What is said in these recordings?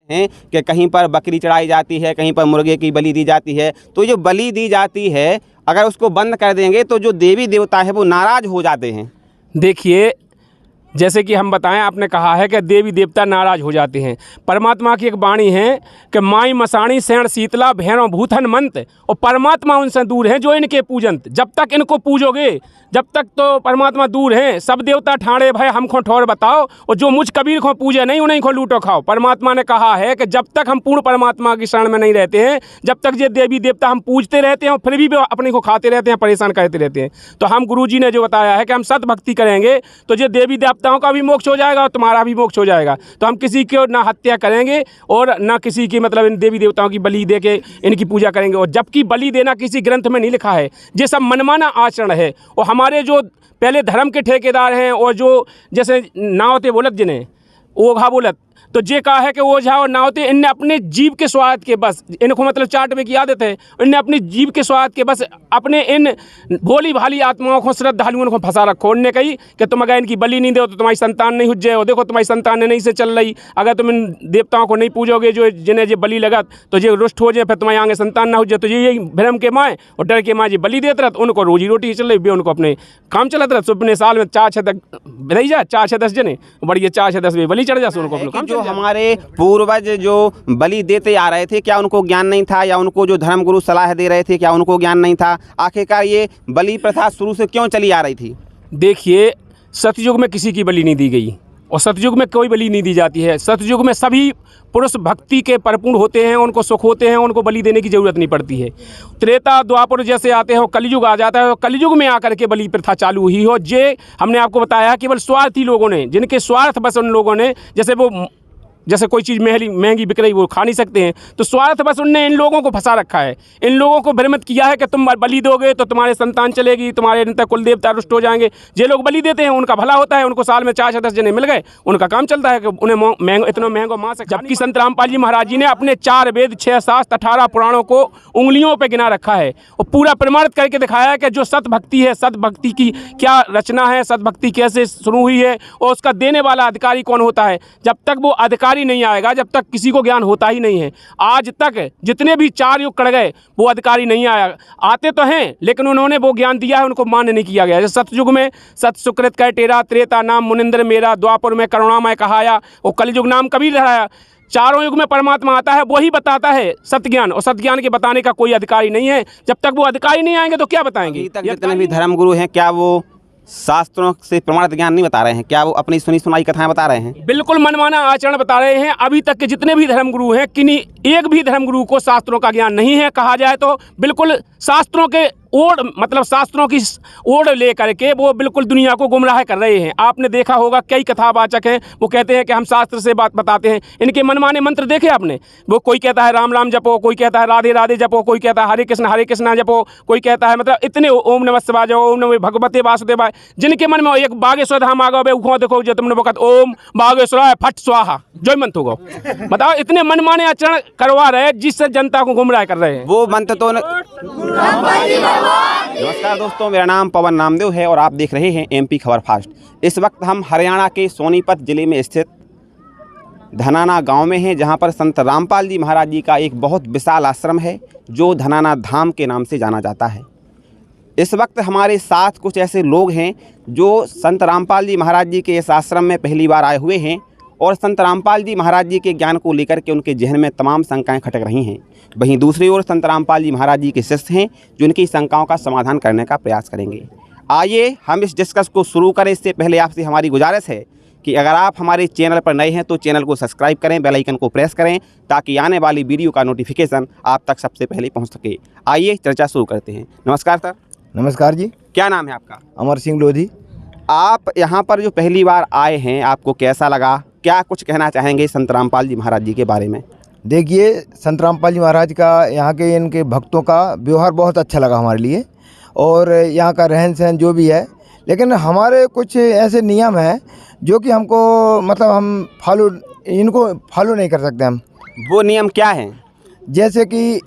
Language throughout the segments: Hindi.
हैं कि कहीं पर बकरी चढ़ाई जाती है, कहीं पर मुर्गे की बलि दी जाती है। तो जो बलि दी जाती है अगर उसको बंद कर देंगे तो जो देवी देवता है वो नाराज़ हो जाते हैं। देखिए, जैसे कि हम बताएं, आपने कहा है कि देवी देवता नाराज़ हो जाते हैं। परमात्मा की एक वाणी है कि माई मसाणी शरण शीतला भैरव भूथन मंत, और परमात्मा उनसे दूर हैं जो इनके पूजंत। जब तक इनको पूजोगे, जब तक तो परमात्मा दूर हैं। सब देवता ठाणे भाई हमको ठौर बताओ, और जो मुझ कबीर को पूजे नहीं उन्हीं को लूटो खाओ। परमात्मा ने कहा है कि जब तक हम पूर्ण परमात्मा की शरण में नहीं रहते हैं, जब तक ये देवी देवता हम पूजते रहते हैं और फिर भी अपने को खाते रहते हैं, परेशान करते रहते हैं। तो हम गुरुजी ने जो बताया है कि हम सत भक्ति करेंगे तो ये देवी देवताओं का भी मोक्ष हो जाएगा और तुम्हारा भी मोक्ष हो जाएगा। तो हम किसी को ना हत्या करेंगे और ना किसी की मतलब इन देवी देवताओं की बलि दे के इनकी पूजा करेंगे। और जबकि बलि देना किसी ग्रंथ में नहीं लिखा है, ये सब मनमाना आचरण है। और हमारे जो पहले धर्म के ठेकेदार हैं और जो जैसे नावते बोलत जिन्हें ओघा बोलत, तो ये कहा है कि ओझा और नावते इनने अपने जीव के स्वाद के बस, इनको मतलब चाट में की आदत है, इनने अपनी जीव के स्वाद के बस अपने इन भोली भाली आत्माओं को, श्रद्धालुओं को फंसा रखो। उनने कही कि तुम अगर इनकी बलि नहीं दो तो तुम्हारी संतान नहीं हुज जाए, देखो तुम्हारी संतान नहीं से चल रही, अगर तुम इन देवताओं को नहीं पूजोगे जो जिन्हें ये बलि लगा तो ये रुष्ट हो जाए, फिर तुम्हारी आगे संतान ना हो जाए। तो यही भ्रम के माए और डर के माए ये बलि देते रहते, उनको रोजी रोटी चल रही, उनको अपने काम चलते रहते। अपने साल में 4-6 तक बताई जा 4-6-10 जने बढ़िया 4-6-10 में बलि चढ़ जाए उनको अपना। जो हमारे पूर्वज जो बलि देते आ रहे थे, क्या उनको ज्ञान नहीं था, या उनको जो धर्मगुरु सलाह दे रहे थे क्या उनको ज्ञान नहीं था? आखिरकार ये बलि प्रथा शुरू से क्यों चली आ रही थी? देखिए, सतयुग में किसी की बलि नहीं दी गई और सतयुग में कोई बलि नहीं दी जाती है। सतयुग में सभी पुरुष भक्ति के परिपूर्ण होते हैं, उनको सुख होते हैं, उनको बलि देने की ज़रूरत नहीं पड़ती है। त्रेता द्वापर जैसे आते हैं और कलयुग आ जाता है, और कलयुग में आकर के बलि प्रथा चालू हुई हो। जे हमने आपको बताया केवल स्वार्थी लोगों ने, जिनके स्वार्थ बस उन लोगों ने, जैसे कोई चीज़ महंगी बिक रही वो खा नहीं सकते हैं, तो स्वार्थ बस उनने इन लोगों को फंसा रखा है। इन लोगों को भ्रमित किया है कि तुम बलि दोगे तो तुम्हारे संतान चलेगी, तुम्हारे नित्य कुल देवता रुष्ट हो जाएंगे। जे लोग बलि देते हैं उनका भला होता है, उनको साल में 4-10 जने मिल गए, उनका काम चलता है कि उन्हें इतना महंगा मांस। जबकि संत रामपाल जी महाराज जी ने अपने 4 वेद 6 शास्त्र 18 पुराणों को उंगलियों पर गिना रखा है और पूरा प्रमाणित करके दिखाया है कि जो सत भक्ति है, सत भक्ति की क्या रचना है, सत भक्ति कैसे शुरू हुई है और उसका देने वाला अधिकारी कौन होता है। जब तक वो अधिकारी नहीं आएगा, जब तक किसी को ज्ञान होता ही नहीं है। आज तक जितने भी 4 युग कट गए वो अधिकारी नहीं आया, आते तो हैं लेकिन उन्होंने वो ज्ञान दिया है उनको मान्य नहीं किया गया। जैसे सतयुग में सत सुकृत कह टेरा, त्रेता नाम मुनिंद्र मेरा, द्वापर में करुणामय कहाया और कलयुग नाम कबीर लहराया। चारों युग में परमात्मा आता है, वही बताता है सत्य ज्ञान, और सत्य ज्ञान के बताने का कोई अधिकारी नहीं है। जब तक वो अधिकारी नहीं आएंगे तो क्या बताएंगे? जितने भी धर्मगुरु हैं क्या वो शास्त्रों से प्रमाणित ज्ञान नहीं बता रहे हैं? क्या वो अपनी सुनी सुनाई कथाएं बता रहे हैं? बिल्कुल मनमाना आचरण बता रहे हैं। अभी तक के जितने भी धर्मगुरु हैं, किन्हीं एक भी धर्मगुरु को शास्त्रों का ज्ञान नहीं है। कहा जाए तो बिल्कुल शास्त्रों के ओढ़, मतलब शास्त्रों की ओढ़ ले करके वो बिल्कुल दुनिया को गुमराह कर रहे हैं। आपने देखा होगा कई कथावाचक हैं, वो कहते हैं कि हम शास्त्र से बात बताते हैं। इनके मनमाने मंत्र देखे आपने? वो कोई कहता है राम राम जपो, कोई कहता है राधे राधे जपो, कोई कहता है हरे कृष्णा जपो, कोई कहता है मतलब इतने ओम नमः शिवाय, ओम नमः भगवते वासुदेवाय। जिनके मन में एक बागेश्वर धाम आ गए वो देखो जो तुमने वक्त ओम बागेश्वराय फट स्वाहा जय मंत्र होगा। बताओ, इतने मनमाने आचरण करवा रहे हैं जिससे जनता को गुमराह कर रहे हैं। वो मंत्र तो नमस्कार दोस्तों, मेरा नाम पवन नामदेव है और आप देख रहे हैं एमपी खबर फास्ट। इस वक्त हम हरियाणा के सोनीपत जिले में स्थित धनाना गांव में हैं, जहां पर संत रामपाल जी महाराज जी का एक बहुत विशाल आश्रम है जो धनाना धाम के नाम से जाना जाता है। इस वक्त हमारे साथ कुछ ऐसे लोग हैं जो संत रामपाल जी महाराज जी के इस आश्रम में पहली बार आए हुए हैं और संत रामपाल जी महाराज जी के ज्ञान को लेकर के उनके जहन में तमाम शंकाएं खटक रही हैं। वहीं दूसरी ओर संत रामपाल जी महाराज जी के शिष्य हैं जो उनकी शंकाओं का समाधान करने का प्रयास करेंगे। आइए हम इस डिस्कस को शुरू करें। इससे पहले आपसे हमारी गुजारिश है कि अगर आप हमारे चैनल पर नए हैं तो चैनल को सब्सक्राइब करें, बेल आइकन को प्रेस करें ताकि आने वाली वीडियो का नोटिफिकेशन आप तक सबसे पहले पहुँच सके। आइए चर्चा शुरू करते हैं। नमस्कार सर। नमस्कार जी। क्या नाम है आपका? अमर सिंह लोधी। आप यहाँ पर जो पहली बार आए हैं, आपको कैसा लगा? क्या कुछ कहना चाहेंगे संत रामपाल जी महाराज जी के बारे में? देखिए, संत रामपाल जी महाराज का, यहाँ के इनके भक्तों का व्यवहार बहुत अच्छा लगा हमारे लिए, और यहाँ का रहन सहन जो भी है। लेकिन हमारे कुछ ऐसे नियम हैं जो कि हमको मतलब हम इनको फॉलो नहीं कर सकते हम। वो नियम क्या हैं? जैसे कि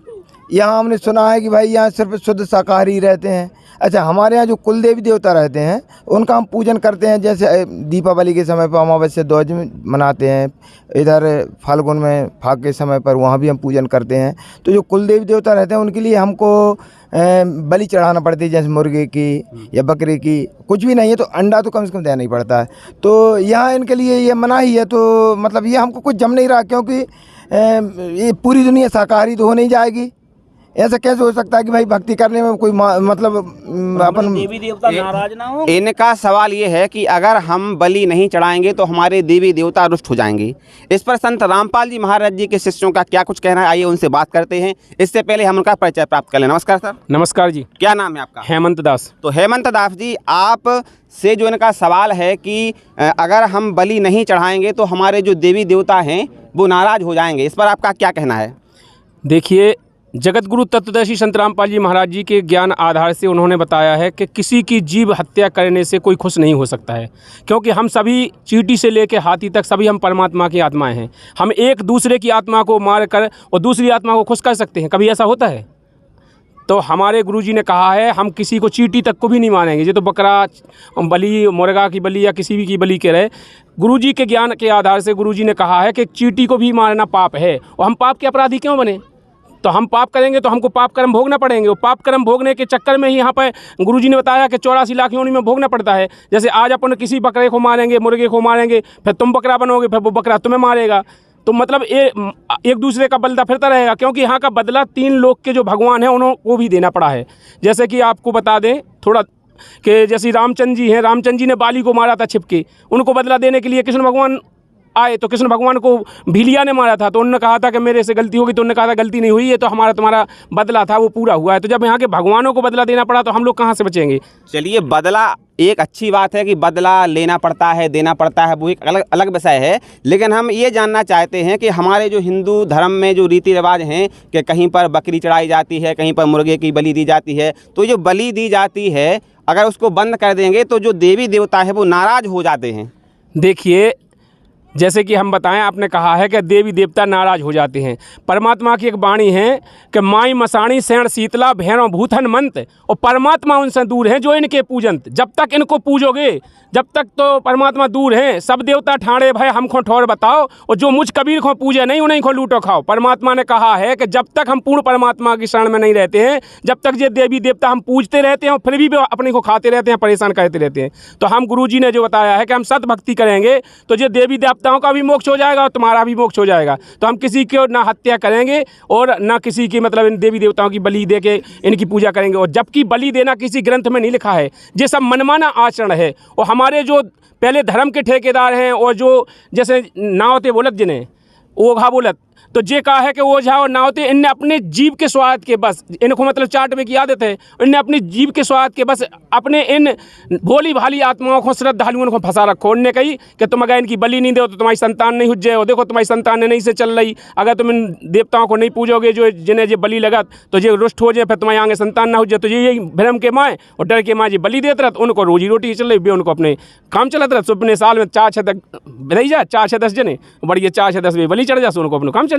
यहाँ हमने सुना है कि भाई यहाँ सिर्फ शुद्ध शाकाहारी रहते हैं। अच्छा, हमारे यहाँ जो कुल देवी देवता रहते हैं उनका हम पूजन करते हैं, जैसे दीपावली के समय पर अमावस्या ध्वज मनाते हैं, इधर फाल्गुन में फाग के समय पर वहाँ भी हम पूजन करते हैं। तो जो कुल देवी देवता रहते हैं उनके लिए हमको बलि चढ़ाना पड़ती है, जैसे मुर्गे की या बकरे की, कुछ भी नहीं है तो अंडा तो कम से कम देना ही पड़ता है। तो यहाँ इनके लिए ये मना ही है। तो मतलब ये हमको कुछ जम नहीं रहा, क्योंकि ये पूरी दुनिया शाकाहारी तो हो नहीं जाएगी। ऐसा कैसे हो सकता है कि भाई भक्ति करने में कोई मतलब अपन देवी देवता नाराज ना हो। इनका सवाल ये है कि अगर हम बलि नहीं चढ़ाएंगे तो हमारे देवी देवता रुष्ट हो जाएंगे। इस पर संत रामपाल जी महाराज जी के शिष्यों का क्या कुछ कहना है, आइए उनसे बात करते हैं। इससे पहले हम उनका परिचय प्राप्त कर लें। नमस्कार सर। नमस्कार जी। क्या नाम है आपका? हेमंत दास। तो हेमंत दास जी, आप से जो इनका सवाल है कि अगर हम बलि नहीं चढ़ाएंगे तो हमारे जो देवी देवता हैं वो नाराज हो जाएंगे, इस पर आपका क्या कहना है? देखिए, जगत गुरु तत्वदर्शी संत रामपाल जी महाराज जी के ज्ञान आधार से उन्होंने बताया है कि किसी की जीव हत्या करने से कोई खुश नहीं हो सकता है, क्योंकि हम सभी चींटी से लेकर हाथी तक सभी हम परमात्मा की आत्माएं हैं। हम एक दूसरे की आत्मा को मार कर और दूसरी आत्मा को खुश कर सकते हैं, कभी ऐसा होता है? तो हमारे गुरुजी ने कहा है हम किसी को चींटी तक को भी नहीं मानेंगे। ये तो बकरा बलि, मुर्गा की बलि या किसी भी की बलि के रहे, गुरुजी के ज्ञान के आधार से गुरुजी ने कहा है कि चींटी को भी मारना पाप है। और हम पाप के अपराधी क्यों बने? तो हम पाप करेंगे तो हमको पाप कर्म भोगना पड़ेंगे। वो पाप कर्म भोगने के चक्कर में ही यहाँ पर गुरुजी ने बताया कि 84 लाख योनि में भोगना पड़ता है। जैसे आज अपन किसी बकरे को मारेंगे, मुर्गे को मारेंगे, फिर तुम बकरा बनोगे, फिर वो बकरा तुम्हें मारेगा। तो मतलब एक दूसरे का बदला फिरता रहेगा, क्योंकि यहाँ का बदला 3 लोक के जो भगवान हैं उनको भी देना पड़ा है। जैसे कि आपको बता दें थोड़ा कि जैसे रामचंद्र जी हैं, रामचंद्र जी ने बाली को मारा था छिपके, उनको बदला देने के लिए कृष्ण भगवान आए। तो कृष्ण भगवान को भीलिया ने मारा था, तो उन्होंने कहा था कि मेरे से गलती होगी, तो उन्होंने कहा था गलती नहीं हुई, ये तो तुम्हारा बदला था, वो पूरा हुआ है। तो जब यहाँ के भगवानों को बदला देना पड़ा तो हम लोग कहाँ से बचेंगे? चलिए, बदला एक अच्छी बात है कि बदला लेना पड़ता है, देना पड़ता है, वो एक अलग विषय है। लेकिन हम ये जानना चाहते हैं कि हमारे जो हिंदू धर्म में जो रीति रिवाज हैं कि कहीं पर बकरी चढ़ाई जाती है, कहीं पर मुर्गे की बलि दी जाती है, तो जो बलि दी जाती है अगर उसको बंद कर देंगे तो जो देवी देवता है वो नाराज़ हो जाते हैं। देखिए, जैसे कि हम बताएं, आपने कहा है कि देवी देवता नाराज हो जाते हैं। परमात्मा की एक वाणी है कि माई मसाणी शरण शीतला भैरव भूथन मंत, और परमात्मा उनसे दूर हैं जो इनके पूजंत। जब तक इनको पूजोगे जब तक तो परमात्मा दूर हैं। सब देवता ठाणे भाई हमको ठौर बताओ, और जो मुझ कबीर को पूजे नहीं उन्हीं को लूटो खाओ। परमात्मा ने कहा है कि जब तक हम पूर्ण परमात्मा की शरण में नहीं रहते हैं, जब तक ये देवी देवता हम पूजते रहते हैं और फिर भी अपने को खाते रहते हैं, परेशान करते रहते हैं। तो हम गुरुजी ने जो बताया है कि हम सत भक्ति करेंगे तो ये देवी देवताओं का भी मोक्ष हो जाएगा और तुम्हारा भी मोक्ष हो जाएगा। तो हम किसी को ना हत्या करेंगे और ना किसी की मतलब इन देवी देवताओं की बलि दे के इनकी पूजा करेंगे। और जबकि बलि देना किसी ग्रंथ में नहीं लिखा है, ये सब मनमाना आचरण है। और हमारे जो पहले धर्म के ठेकेदार हैं और जो जैसे नावते बोलत जिन्हें ओघा बोलत, तो ये कहा है कि ओझा और नावते इनने अपने जीव के स्वार्थ के बस, इनको मतलब चाट में की आदत है, इनने अपनी जीव के स्वार्थ के बस अपने इन भोली भाली आत्माओं को, श्रद्धालुओं को फंसा रखो। उनने कही कि तुम अगर इनकी बलि नहीं दो तो तुम्हारी संतान नहीं हुज्जे हो। देखो तुम्हारी संतान नहीं से चल रही, अगर तुम इन देवताओं को नहीं पूजोगे जो जिन्हें ये बलि लगत तो ये रुष्ट हो जाए, फिर तुम्हारे आगे संतान ना हुज्जे। तो ये भ्रम के माए और डर के माए ये बलि देते रहते, उनको रोजी रोटी चल रही, उनको अपने काम चलत रहते। अपने साल में 4-6 रही जा 4-6-10 जने बड़ी 4-6-10 में बलि चढ़ जाते, उनको अपने काम चल जाते।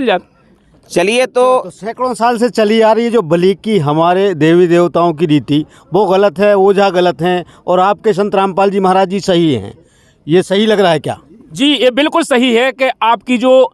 चलिए, तो सैकड़ों साल से चली आ रही है जो बलि की हमारे देवी देवताओं की रीति, वो गलत है, ओझा गलत हैं और आपके संत रामपाल जी महाराज जी सही हैं। ये सही लग रहा है क्या? जी, ये बिल्कुल सही है कि आपकी जो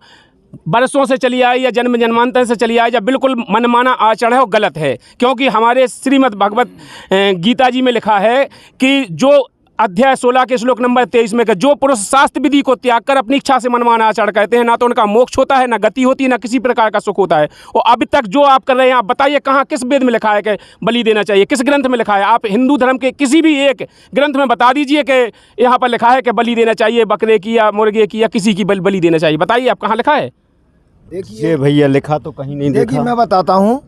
बरसों से चली आई या जन्म जन्मांतर से चली आई, जब बिल्कुल मनमाना आचरण है वो गलत है। क्योंकि हमारे श्रीमद् भगवत गीता जी में लिखा है कि जो अध्याय 16 के श्लोक नंबर 23 में, जो पुरुष शास्त्र विधि को त्याग कर अपनी इच्छा से मनमाना आचरण करते हैं, ना तो उनका मोक्ष होता है, ना गति होती है, ना किसी प्रकार का सुख होता है। और अभी तक जो आप कर रहे हैं, आप बताइए कहाँ किस वेद में लिखा है कि बलि देना चाहिए, किस ग्रंथ में लिखा है? आप हिंदू धर्म के किसी भी एक ग्रंथ में बता दीजिए कि यहाँ पर लिखा है कि बलि देना चाहिए, बकरे की या मुर्गे की या किसी की बलि देना चाहिए। बताइए आप कहाँ लिखा है? देखिए भैया, लिखा तो कहीं नहीं देखिए, देखा। मैं बताता हूँ।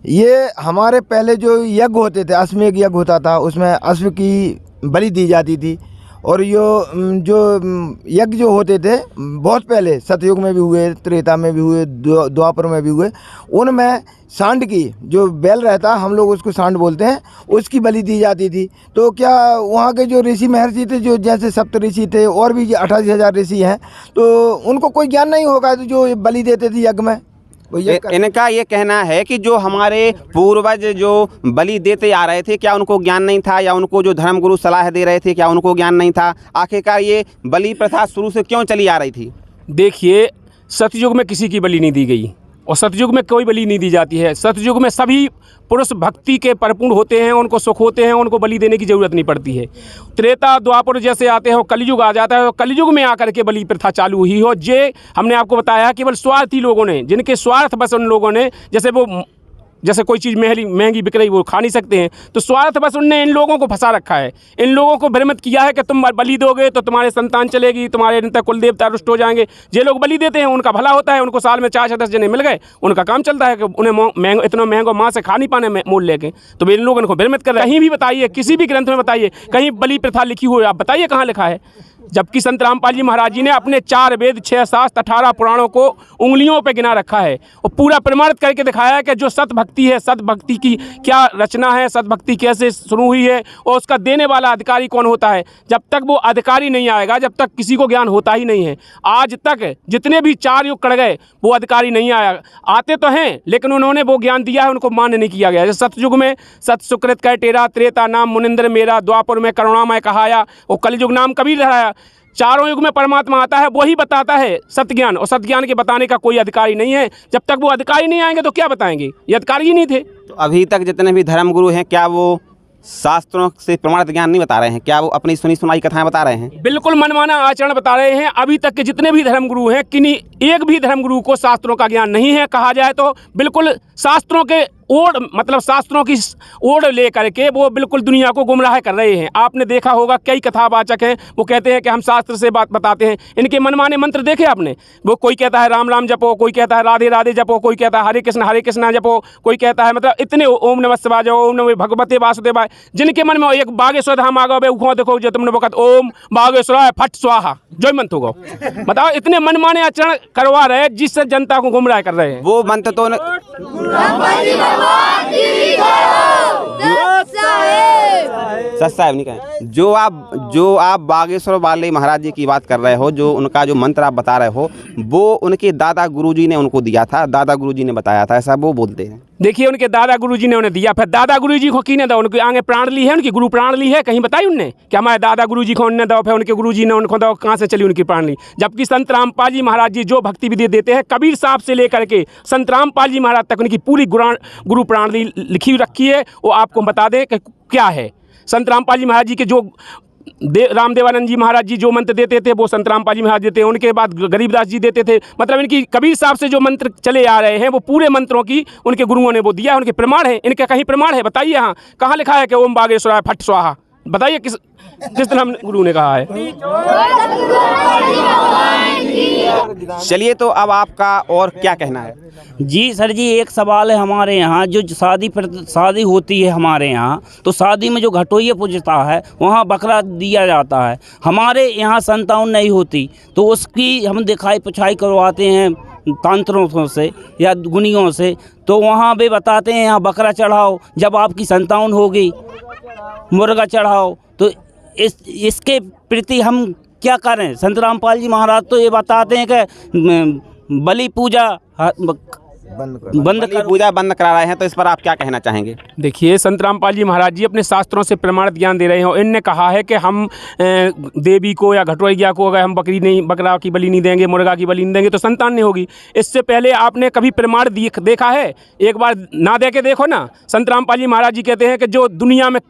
ये हमारे पहले जो यज्ञ होते थे, अश्वमेध यज्ञ होता था, उसमें अश्व की बलि दी जाती थी। और जो यज्ञ जो होते थे बहुत पहले, सतयुग में भी हुए, त्रेता में भी हुए, द्वापर में भी हुए, उनमें सांड की जो बैल रहता, हम लोग उसको सांड बोलते हैं, उसकी बलि दी जाती थी। तो क्या वहाँ के जो ऋषि महर्षि थे, जो जैसे सप्त ऋषि थे और भी 88,000 ऋषि हैं, तो उनको कोई ज्ञान नहीं होगा तो जो बलि देते थे यज्ञ में? इनका ये कहना है कि जो हमारे पूर्वज जो बलि देते आ रहे थे, क्या उनको ज्ञान नहीं था, या उनको जो धर्मगुरु सलाह दे रहे थे क्या उनको ज्ञान नहीं था? आखिरकार ये बलि प्रथा शुरू से क्यों चली आ रही थी? देखिए, सतयुग में किसी की बलि नहीं दी गई और सतयुग में कोई बलि नहीं दी जाती है। सतयुग में सभी पुरुष भक्ति के परिपूर्ण होते हैं, उनको सुख होते हैं, उनको बलि देने की ज़रूरत नहीं पड़ती है। त्रेता द्वापर जैसे आते हैं, कलयुग आ जाता है और कलयुग में आकर के बलि प्रथा चालू हुई हो। जे हमने आपको बताया केवल स्वार्थी लोगों ने, जिनके स्वार्थ बस उन लोगों ने, जैसे कोई चीज़ महंगी बिक रही वो खा नहीं सकते हैं, तो स्वार्थ बस उनने इन लोगों को फंसा रखा है। इन लोगों को भ्रमित किया है कि तुम बलि दोगे तो तुम्हारे संतान चलेगी, तुम्हारे कुल देवता रुष्ट हो जाएंगे। जे लोग बलि देते हैं उनका भला होता है, उनको साल में 4 से 10 जने मिल गए, उनका काम चलता है कि उन्हें इतना महंगा माँ से खा नहीं पाने मूल लेके, तो इन लोगों को भ्रमित कर रहे हैं। कहीं भी बताइए, किसी भी ग्रंथ में बताइए, कहीं बलि प्रथा लिखी हुई आप बताइए कहाँ लिखा है? जबकि संत रामपाल जी महाराज जी ने अपने 4 वेद, 6 शास्त्र, 18 पुराणों को उंगलियों पे गिना रखा है और पूरा प्रमाणित करके दिखाया है कि जो सतभक्ति है, सतभक्ति की क्या रचना है, सतभक्ति कैसे शुरू हुई है और उसका देने वाला अधिकारी कौन होता है। जब तक वो अधिकारी नहीं आएगा, जब तक किसी को ज्ञान होता ही नहीं है। आज तक जितने भी 4 युग कट गए वो अधिकारी नहीं आया, आते तो हैं लेकिन उन्होंने वो ज्ञान दिया है, उनको मान्य नहीं किया गया। जैसे सतयुग में सत सुकृत कह टेरा, त्रेता नाम मुनिंद्र मेरा, द्वापर में करुणामय कहाया और कलयुग नाम कबीर रहाया। चारों युग में परमात्मा आता है, वही बताता है सत्य-ज्ञान, और सत्य-ज्ञान के बताने का कोई अधिकारी नहीं है। जब तक वो अधिकारी नहीं आएंगे तो क्या बताएंगे? ये अधिकारी ही नहीं थे। तो अभी तक जितने भी धर्मगुरु हैं, क्या वो शास्त्रों से प्रमाणित ज्ञान नहीं बता रहे हैं? क्या वो अपनी सुनी सुनाई कथाएं बता रहे हैं? बिल्कुल मनमाना आचरण बता रहे हैं। अभी तक के जितने भी धर्मगुरु हैं, किन्हीं एक भी धर्मगुरु को शास्त्रों का ज्ञान नहीं है। कहा जाए तो बिल्कुल शास्त्रों के ओढ़, मतलब शास्त्रों की ओढ़ ले करके वो बिल्कुल दुनिया को गुमराह कर रहे हैं। आपने देखा होगा कई कथावाचक हैं, वो कहते हैं कि हम शास्त्र से बात बताते हैं। इनके मनमाने मंत्र देखे आपने? वो कोई कहता है राम राम जपो, कोई कहता है राधे राधे जपो, कोई कहता है हरे कृष्ण जपो, कोई कहता है मतलब इतने ओम नमः शिवाय जपो, ओम नमः भगवते वासुदेवाय। जिनके मन में एक बागेश्वर धाम आ गए, उखो देखो जो तुमने वक्त ओम बागेश्वराय फट स्वाहा जय मंत्र होगा। बताओ, इतने मनमाने आचरण करवा रहे हैं जिससे जनता को गुमराह कर रहे हैं। वो मंत्र तो सच साहब नहीं कहें। जो आप बागेश्वर वाले महाराज जी की बात कर रहे हो, जो उनका जो मंत्र आप बता रहे हो, वो उनके दादा गुरुजी ने उनको दिया था, दादा गुरुजी ने बताया था, ऐसा वो बोलते हैं। देखिए, उनके दादा गुरुजी ने उन्हें दिया, फिर दादा गुरुजी को किने दो? उनके आगे प्राण ली है, उनकी गुरु प्राण ली है, कहीं बताई उनने कि हमारे दादा गुरुजी को उन्होंने दो, फिर उनके गुरुजी ने उनको दो? कहाँ से चली उनकी प्राण ली? जबकि संत रामपाल जी महाराज जी जो भक्ति विधि देते हैं, कबीर साहब से लेकर के संत रामपाल जी महाराज तक उनकी पूरी गुरु प्राण ली लिखी रखी है। वो आपको बता दें कि क्या है। संत रामपाल जी महाराज जी के जो रामदेवानंद जी महाराज जी जो मंत्र देते थे वो संत रामपाल जी महाराज देते हैं। उनके बाद गरीबदास जी देते थे। मतलब इनकी कबीर साहब से जो मंत्र चले आ रहे हैं वो पूरे मंत्रों की उनके गुरुओं ने वो दिया है, उनके प्रमाण है। इनका कहीं प्रमाण है? बताइए, यहाँ कहाँ लिखा है कि ओम बागेश्वराय फट स्वाहा? बताइए किस तरह गुरु ने कहा है? चलिए, तो अब आपका और क्या कहना है? जी सर जी, एक सवाल है हमारे यहाँ। जो शादी होती है हमारे यहाँ, तो शादी में जो घटोइया पूजता है वहाँ बकरा दिया जाता है। हमारे यहाँ संतान नहीं होती तो उसकी हम दिखाई पुछाई करवाते हैं तांत्रों से या गुनियों से, तो वहाँ भी बताते हैं यहाँ बकरा चढ़ाओ, जब आपकी संतान होगी मुर्गा चढ़ाओ। तो इसके प्रति हम क्या करें? संत रामपाल जी महाराज तो ये बताते हैं कि बलि पूजा पूजा बंद करा रहे हैं, तो इस पर आप क्या कहना चाहेंगे? देखिए, संत रामपाल जी महाराज जी अपने शास्त्रों से प्रमाणित ज्ञान दे रहे हैं। इनने कहा है कि हम देवी को या घटोइया को अगर हम बकरा की बलि नहीं देंगे, मुर्गा की बलि नहीं देंगे तो संतान नहीं होगी। इससे पहले आपने कभी प्रमाण देखा है? एक बार ना दे के देखो ना। संत रामपाल जी महाराज जी कहते हैं कि जो दुनिया में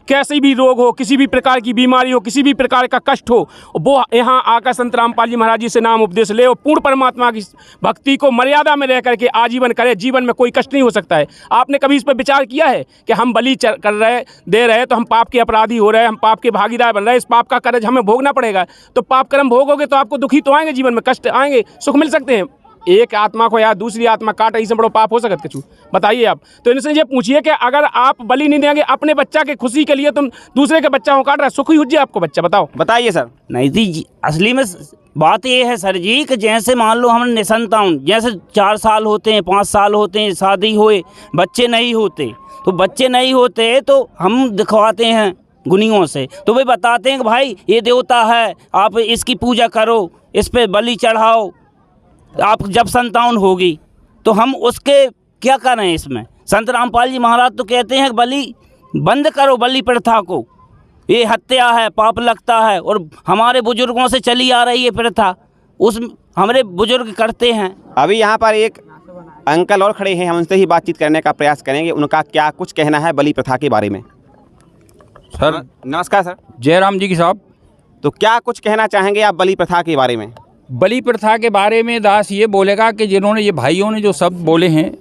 कैसी भी रोग हो, किसी भी प्रकार की बीमारी हो, किसी भी प्रकार का कष्ट हो, वो यहाँ आकर संत रामपाल जी महाराज जी से नाम उपदेश ले और पूर्ण परमात्मा की भक्ति को मर्यादा में रह करके आजीवन करे। जीवन में कोई कष्ट नहीं हो सकता है। आपने कभी इस पर विचार किया है कि हम बलि कर रहे दे रहे तो हम पाप के अपराधी हो रहे हैं, हम पाप के भागीदार बन रहे हैं, इस पाप का कर्ज हमें भोगना पड़ेगा। तो पाप कर्म भोगोगे तो आपको दुखी तो आएंगे, जीवन में कष्ट आएंगे, सुख मिल सकते हैं। एक आत्मा को या दूसरी आत्मा काट, इससे बड़ो पाप हो सकता है? बताइए आप। तो इनसे ये पूछिए कि अगर आप बलि नहीं देंगे अपने बच्चा के खुशी के लिए, तुम दूसरे के बच्चा को काट रहे, सुखी हो जाए आपको बच्चा? बताओ, बताइए सर। नहीं जी, असली में बात ये है सर जी कि जैसे मान लो हम निसंतान, जैसे 4 साल होते हैं, 5 साल होते हैं, शादी हुए, बच्चे नहीं होते, तो बच्चे नहीं होते तो हम दिखवाते हैं गुनियों से, तो वे बताते हैं कि भाई ये देवता है, आप इसकी पूजा करो, इस पे बलि चढ़ाओ, आप जब संतान होगी। तो हम उसके क्या करें इसमें। संत रामपाल जी महाराज तो कहते हैं बलि बंद करो, बलि प्रथा को, ये हत्या है, पाप लगता है, और हमारे बुजुर्गों से चली आ रही है प्रथा, उस हमारे बुजुर्ग करते हैं। अभी यहाँ पर एक अंकल और खड़े हैं, हम उनसे ही बातचीत करने का प्रयास करेंगे, उनका क्या कुछ कहना है बलि प्रथा के बारे में। सर नमस्कार सर। जयराम जी की साहब, तो क्या कुछ कहना चाहेंगे आप बलि प्रथा के बारे में? बलि प्रथा के बारे में दास ये बोलेगा कि जिन्होंने ये भाइयों ने जो शब्द बोले हैं,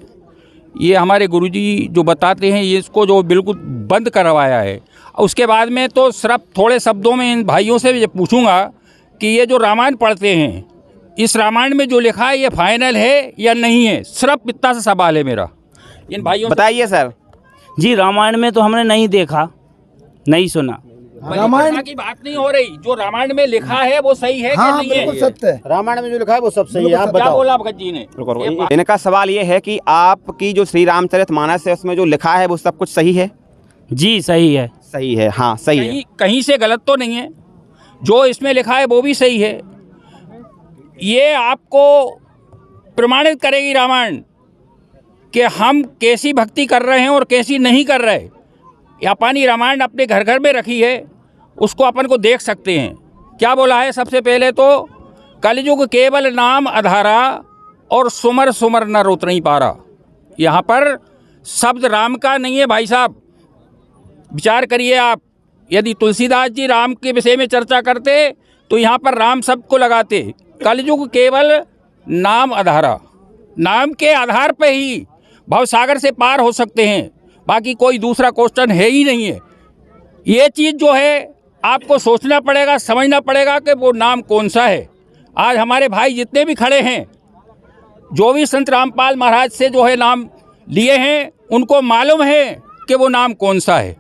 ये हमारे गुरुजी जो बताते हैं, ये इसको जो बिल्कुल बंद करवाया है। उसके बाद में तो सिर्फ थोड़े शब्दों में इन भाइयों से ये पूछूंगा कि ये जो रामायण पढ़ते हैं, इस रामायण में जो लिखा है ये फाइनल है या नहीं है, सिर्फ इतना सा सवाल है मेरा इन भाइयों से। बताइए सर। जी रामायण में तो हमने नहीं देखा, नहीं सुना। रामायण की बात नहीं हो रही, जो रामायण में लिखा है वो सही है कि नहीं है? सत्य है। रामायण में जो लिखा है वो सब सही है, आप क्या बताओ। बोला भगत जी ने? इनका सवाल ये है कि आपकी जो श्री रामचरितमानस है उसमें जो लिखा है वो सब कुछ सही है? जी सही है। सही है, हाँ सही है। कहीं से गलत तो नहीं है, जो इसमें लिखा है वो भी सही है। ये आपको प्रमाणित करेगी रामायण कि हम कैसी भक्ति कर रहे हैं और कैसी नहीं कर रहे। ये अपनी रामायण अपने घर घर में रखी है, उसको अपन को देख सकते हैं। क्या बोला है? सबसे पहले तो कलयुग केवल नाम आधारा और सुमर सुमर न रोतनी पारा। यहाँ पर शब्द राम का नहीं है भाई साहब, विचार करिए आप। यदि तुलसीदास जी राम के विषय में चर्चा करते तो यहाँ पर राम शब्द को लगाते। कलयुग केवल नाम आधारा, नाम के आधार पे ही भवसागर से पार हो सकते हैं, बाकी कोई दूसरा क्वेश्चन है ही नहीं है। ये चीज़ जो है आपको सोचना पड़ेगा, समझना पड़ेगा कि वो नाम कौन सा है। आज हमारे भाई जितने भी खड़े हैं, जो भी संत रामपाल महाराज से जो है नाम लिए हैं, उनको मालूम है कि वो नाम कौन सा है।